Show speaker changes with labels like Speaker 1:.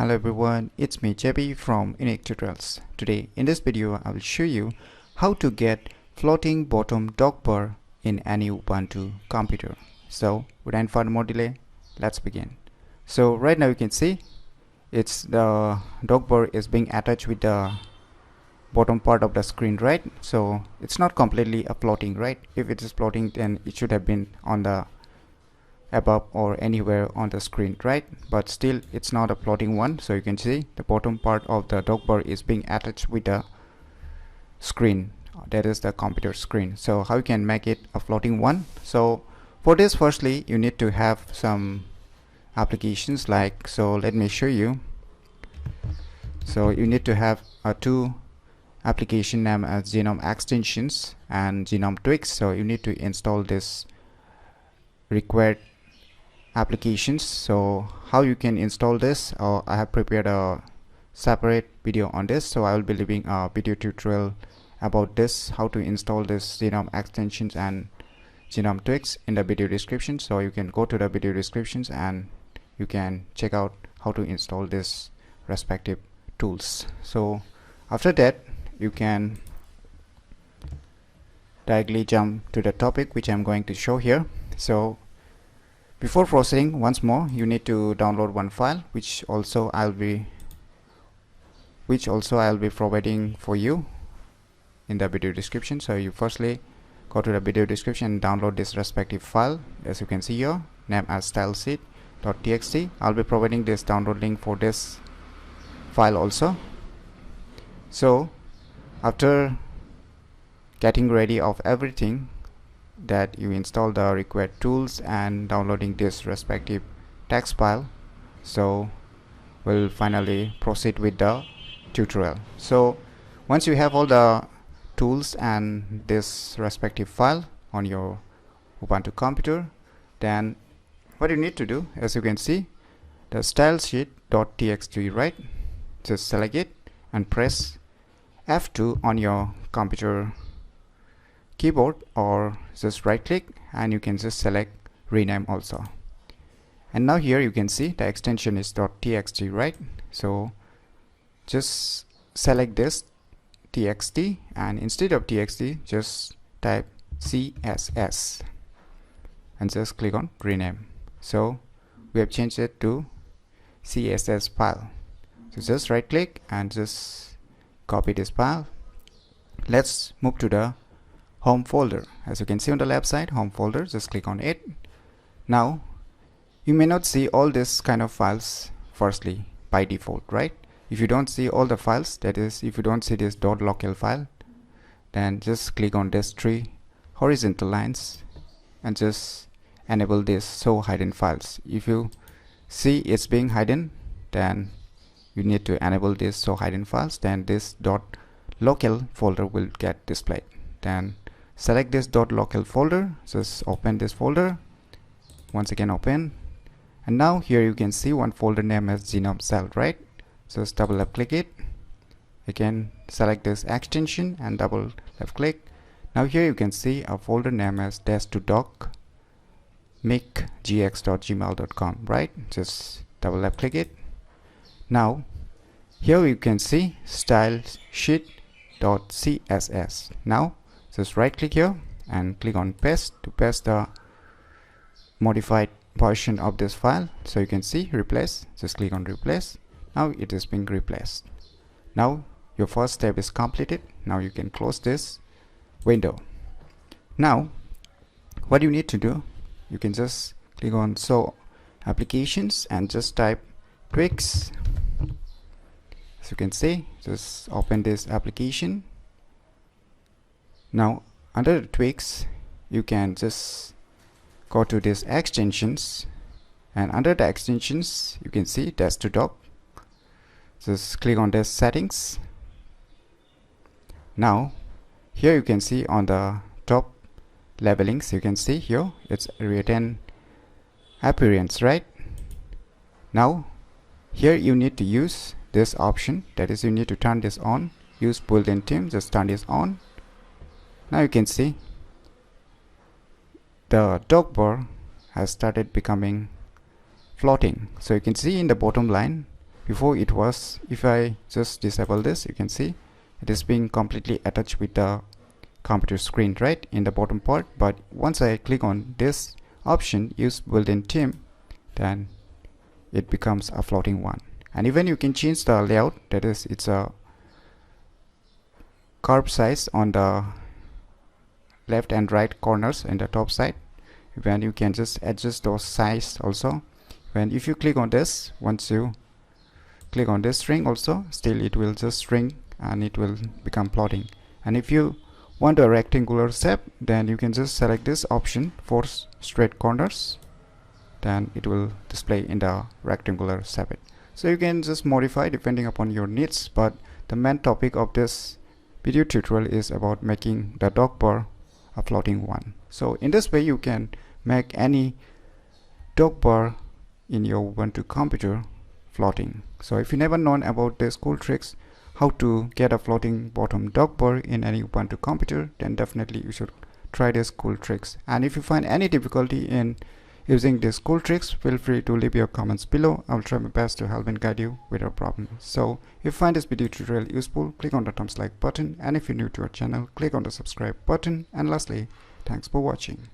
Speaker 1: Hello everyone, it's me JB from UniqueTutorials. Today in this video I will show you how to get floating bottom dock bar in any Ubuntu computer. So without further more delay, let's begin. So right now you can see it's the dock bar is being attached with the bottom part of the screen, right? So it's not completely a floating, right? If it is floating, then it should have been on the above or anywhere on the screen, right? But still it's not a floating one. So you can see the bottom part of the dock bar is being attached with the screen, that is the computer screen. So how you can make it a floating one? So for this, firstly you need to have some applications like, so let me show you. So you need to have two application name as Genome Extensions and Genome Tweaks. So you need to install this required applications. So how you can install this, I have prepared a separate video on this, so I will be leaving a video tutorial about this, how to install this Genome Extensions and Genome Tweaks in the video description. So you can go to the video descriptions and you can check out how to install this respective tools. So after that you can directly jump to the topic which I'm going to show here. So before proceeding, once more you need to download one file which also I'll be providing for you in the video description. So you firstly go to the video description and download this respective file, as you can see here, named as stylesheet.txt. I'll be providing this download link for this file also. So after getting ready of everything, that you install the required tools and downloading this respective text file, so we'll finally proceed with the tutorial. So once you have all the tools and this respective file on your Ubuntu computer, then what you need to do, as you can see, the stylesheet.txt, right? Just select it and press F2 on your computer keyboard, or just right click and you can just select rename also. And now here you can see the extension is .txt, right? So just select this txt and instead of txt just type css and just click on rename. So we have changed it to css file. So just right click and just copy this file. Let's move to the home folder. As you can see on the left side, home folder, just click on it. Now you may not see all this kind of files firstly by default, right? If you don't see all the files, that is if you don't see this .local file, then just click on these three horizontal lines and just enable this show hidden files. If you see it's being hidden, then you need to enable this show hidden files, then this .local folder will get displayed. Then select this .local folder, just open this folder, once again open, and now here you can see one folder name as genome cell, right? Just double left click it, again select this extension and double left click. Now here you can see a folder name as -to-dock micgx.gmail.com, right? Just double left click it. Now here you can see stylesheet.css. Now just right click here and click on paste to paste the modified version of this file. So you can see replace, just click on replace. Now it is being replaced. Now your first step is completed. Now you can close this window. Now what you need to do, you can just click on show applications and just type tweaks. As you can see, just open this application. Now under the tweaks you can just go to this extensions, and under the extensions you can see -to-dock. Just click on this settings. Now here you can see on the top labelings, you can see here it's written appearance, right? Now here you need to use this option, that is you need to turn this on, use built-in theme, just turn this on. Now you can see the dock bar has started becoming floating. So you can see in the bottom line Before it was, if I just disable this, you can see it is being completely attached with the computer screen right in the bottom part. But once I click on this option, use built-in theme, then it becomes a floating one. And even you can change the layout, that is, it's a curve size on the left and right corners in the top side. When you can just adjust those size also. When if you click on this, once you click on this string also, still it will just shrink and it will become plotting. And if you want a rectangular shape, then you can just select this option for straight corners, then it will display in the rectangular shape. So you can just modify depending upon your needs, but the main topic of this video tutorial is about making the dock bar a floating one. So in this way you can make any dock bar in your Ubuntu computer floating. So if you never known about these cool tricks how to get a floating bottom dock bar in any Ubuntu computer, then definitely you should try these cool tricks. And if you find any difficulty in using these cool tricks, feel free to leave your comments below. I will try my best to help and guide you with your problem. So if you find this video tutorial useful, click on the thumbs like button, and if you're new to our channel, click on the subscribe button. And lastly, thanks for watching.